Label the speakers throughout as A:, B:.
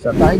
A: 27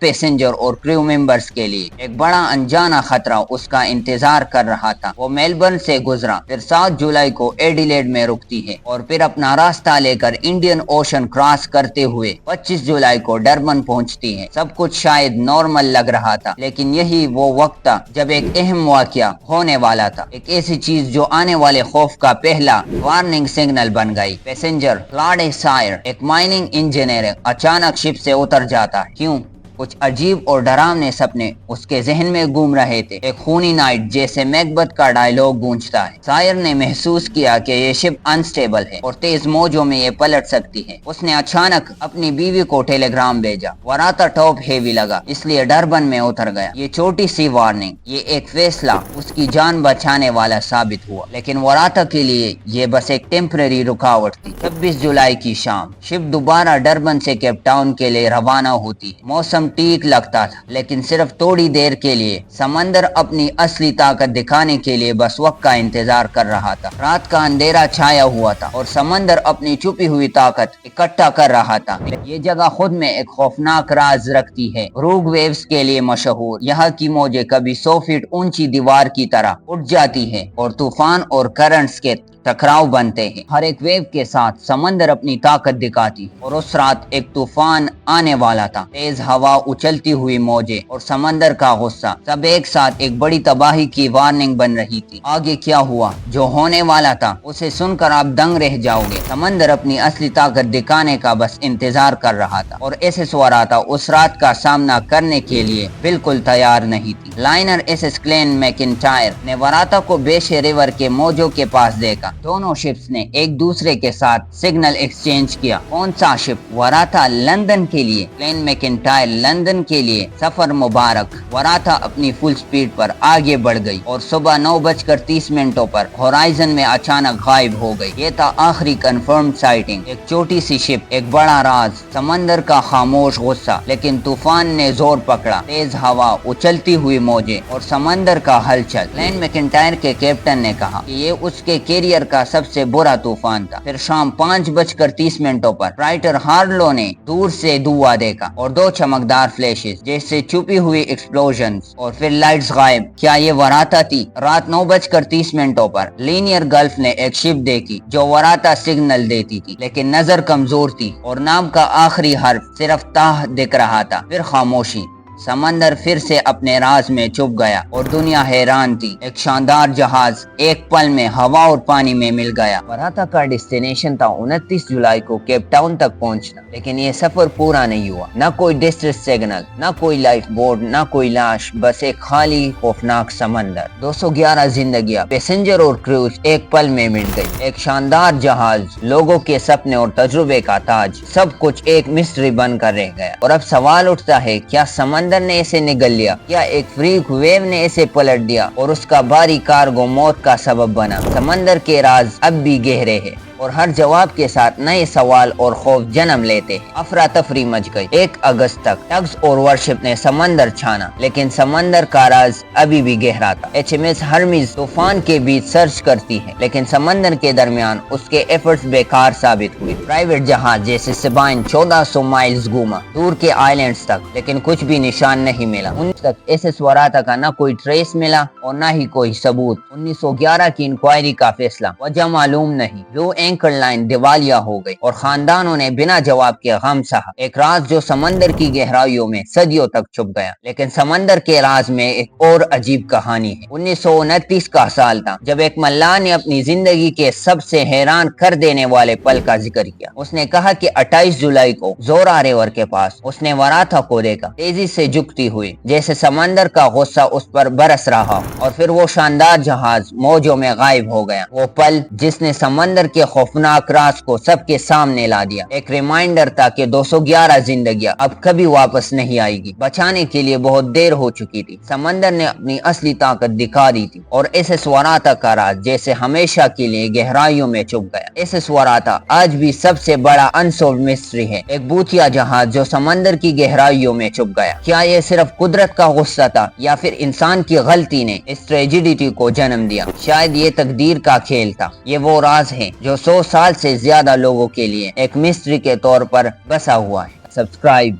A: passenger اور کریو members کے لیے ایک بڑا انجانا خطرہ اس کا انتظار کر رہا تھا۔ وہ میلبرن سے گزرا، پھر 7 جولائی کو ایڈیلیڈ میں رکتی ہے اور پھر اپنا راستہ لے کر انڈین اوشن کراس کرتے ہوئے 25 جولائی کو ڈربن پہنچتی ہے۔ سب کچھ شاید نارمل لگ رہا تھا، لیکن یہی وہ وقت تھا جب ایک اہم واقعہ ہونے والا تھا، ایک ایسی چیز جو آنے والے خوف کا پہلا وارننگ سگنل بن گئی۔ پیسنجر کلاڈ سائر، ایک مائننگ انجینئر، اچانک شپ سے اتر جاتا ہے۔ کیوں؟ کچھ عجیب اور ڈراونے سپنے اس کے ذہن میں گھوم رہے تھے، ایک خونی نائٹ جیسے میکبتھ کا ڈائیلاگ گونجتا ہے۔ سائر نے محسوس کیا کہ یہ شپ انسٹیبل ہے اور تیز موجوں میں یہ پلٹ سکتی ہے۔ اس نے اچانک اپنی بیوی کو ٹیلی گرام بھیجا۔ وراتا ٹاپ ہیوی لگا، اس لیے ڈربن میں اتر گیا۔ یہ چھوٹی سی وارننگ، یہ ایک فیصلہ اس کی جان بچانے والا ثابت ہوا، لیکن وراتا کے لیے یہ بس ایک ٹیمپرری رکاوٹ تھی۔ 26 جولائی کی شام شپ دوبارہ ڈربن سے کیپ ٹاؤن کے لیے روانہ ہوتی ہے۔ موسم ٹھیک لگتا تھا، لیکن صرف تھوڑی دیر کے لیے۔ سمندر اپنی اصلی طاقت دکھانے کے لیے بس وقت کا انتظار کر رہا تھا۔ رات کا اندھیرا چھایا ہوا تھا اور سمندر اپنی چھپی ہوئی طاقت اکٹھا کر رہا تھا۔ یہ جگہ خود میں ایک خوفناک راز رکھتی ہے، روگ ویوز کے لیے مشہور۔ یہاں کی موجیں کبھی 100 فٹ اونچی دیوار کی طرح اٹھ جاتی ہے اور طوفان اور کرنٹس کے ٹکراؤ بنتے ہیں۔ ہر ایک ویو کے ساتھ سمندر اپنی طاقت دکھاتی، اور اس رات ایک طوفان آنے والا تھا۔ تیز ہوا، اچھلتی ہوئی موجیں اور سمندر کا غصہ، سب ایک ساتھ ایک بڑی تباہی کی وارننگ بن رہی تھی۔ آگے کیا ہوا، جو ہونے والا تھا، اسے سن کر آپ دنگ رہ جاؤ گے۔ سمندر اپنی اصلی طاقت دکھانے کا بس انتظار کر رہا تھا، اور ایس ایس وراتا اس رات کا سامنا کرنے کے لیے بالکل تیار نہیں تھی۔ لائنر ایس ایس کلین میکنٹائر نے وراتا کو بیشے ریور کے موجوں کے پاس دیکھا۔ دونوں شپس نے ایک دوسرے کے ساتھ سگنل ایکسچینج کیا۔ کون سا شپ؟ وراتا لندن کے لیے، کلین میکنٹائر لندن کے لیے۔ سفر مبارک۔ وراتا اپنی فل سپیڈ پر آگے بڑھ گئی اور صبح 9:30 پر ہورائزن میں اچانک غائب ہو گئی۔ یہ تھا آخری کنفرمڈ سائٹنگ، ایک چھوٹی سی شپ، ایک بڑا راز، سمندر کا خاموش غصہ۔ لیکن طوفان نے زور پکڑا، تیز ہوا، اچھلتی ہوئی موجیں اور سمندر کا ہلچل۔ کلین میکنٹائر کے کیپٹن نے کہا کہ یہ اس کے کیریئر کا سب سے برا طوفان تھا۔ پھر شام 5:30 پر رائٹر ہارلو نے دور سے دھواں دیکھا اور 2 چمکدار فلیشز جیسے چھپی ہوئی ایکسپلوژنز، اور پھر لائٹس غائب۔ کیا یہ وراتا تھی؟ رات 9:30 پر لینئر گلف نے ایک شپ دیکھی جو وراتا سگنل دیتی تھی، لیکن نظر کمزور تھی اور نام کا آخری حرف صرف تاہ دکھ رہا تھا۔ پھر خاموشی۔ سمندر پھر سے اپنے راز میں چھپ گیا اور دنیا حیران تھی۔ ایک شاندار جہاز ایک پل میں ہوا اور پانی میں مل گیا۔ وراتا کا ڈیسٹینیشن تھا 29 جولائی کو کیپ ٹاؤن تک پہنچنا، لیکن یہ سفر پورا نہیں ہوا۔ نہ کوئی ڈسٹریس سگنل، نہ کوئی لائف بورڈ، نہ کوئی لاش، بس ایک خالی خوفناک سمندر۔ 211 زندگیاں، پیسنجر اور کروز ایک پل میں مٹ گئی۔ ایک شاندار جہاز، لوگوں کے سپنے اور تجربے کا تاج، سب کچھ ایک مسٹری بن کر رہ گیا۔ اور اب سوال اٹھتا ہے، کیا سمندر نے اسے نگل لیا؟ کیا ایک فریک ویو نے اسے پلٹ دیا اور اس کا بھاری کارگو موت کا سبب بنا؟ سمندر کے راز اب بھی گہرے ہیں، اور ہر جواب کے ساتھ نئے سوال اور خوف جنم لیتے ہیں۔ افراتفری مچ گئی۔ 1 اگست تک ٹگز اور وارشپ نے سمندر چھانا، لیکن سمندر کا راز ابھی بھی گہرا تھا۔ HMS ہرمیز طوفان کے بیچ سرچ کرتی ہے، لیکن سمندر کے درمیان اس کے ایفرٹس بیکار ثابت ہوئے۔ پرائیویٹ جہاز جیسے سبائن 1400 مائلز گھوما دور کے آئلینڈز تک، لیکن کچھ بھی نشان نہیں ملا۔ ان تک SS وراتا کا نہ کوئی ٹریس ملا اور نہ ہی کوئی ثبوت۔ 1911 کی انکوائری کا فیصلہ، وجہ معلوم نہیں۔ بلو اینکر لائن دیوالیہ ہو گئی اور خاندانوں نے بنا جواب کے غم سہا۔ ایک راز جو سمندر کی گہرائیوں میں صدیوں تک چھپ گیا۔ لیکن سمندر کے راز میں ایک اور عجیب کہانی ہے۔ 1929 کا سال تھا جب ایک ملاح نے اپنی زندگی کے سب سے حیران کر دینے والے پل کا ذکر کیا۔ اس نے کہا کہ 28 جولائی کو زورا ریور کے پاس اس نے وراتا کو دیکھا، تیزی سے جھکتی ہوئی، جیسے سمندر کا غصہ اس پر برس رہا، اور پھر وہ شاندار جہاز موجوں میں غائب ہو گیا۔ وہ پل جس نے سمندر کے خوفناک راز کو سب کے سامنے لا دیا، ایک ریمائنڈر تھا کہ 211 زندگیاں اب کبھی واپس نہیں آئے گی۔ بچانے کے لیے بہت دیر ہو چکی تھی۔ سمندر نے اپنی اصلی طاقت دکھا دی تھی، اور SS وراتا کا راز جیسے ہمیشہ کے لیے گہرائیوں میں چھپ گیا۔ SS وراتا آج بھی سب سے بڑا انسولوڈ مسٹری ہے، ایک بھوتیا جہاز جو سمندر کی گہرائیوں میں چھپ گیا۔ کیا یہ صرف قدرت کا غصہ تھا، یا پھر انسان کی غلطی نے اس ٹریجڈی کو جنم دیا؟ شاید یہ تقدیر کا کھیل تھا۔ یہ وہ راز ہے جو 100 سال سے زیادہ لوگوں کے لیے ایک مسٹری کے طور پر بسا ہوا ہے۔ سبسکرائب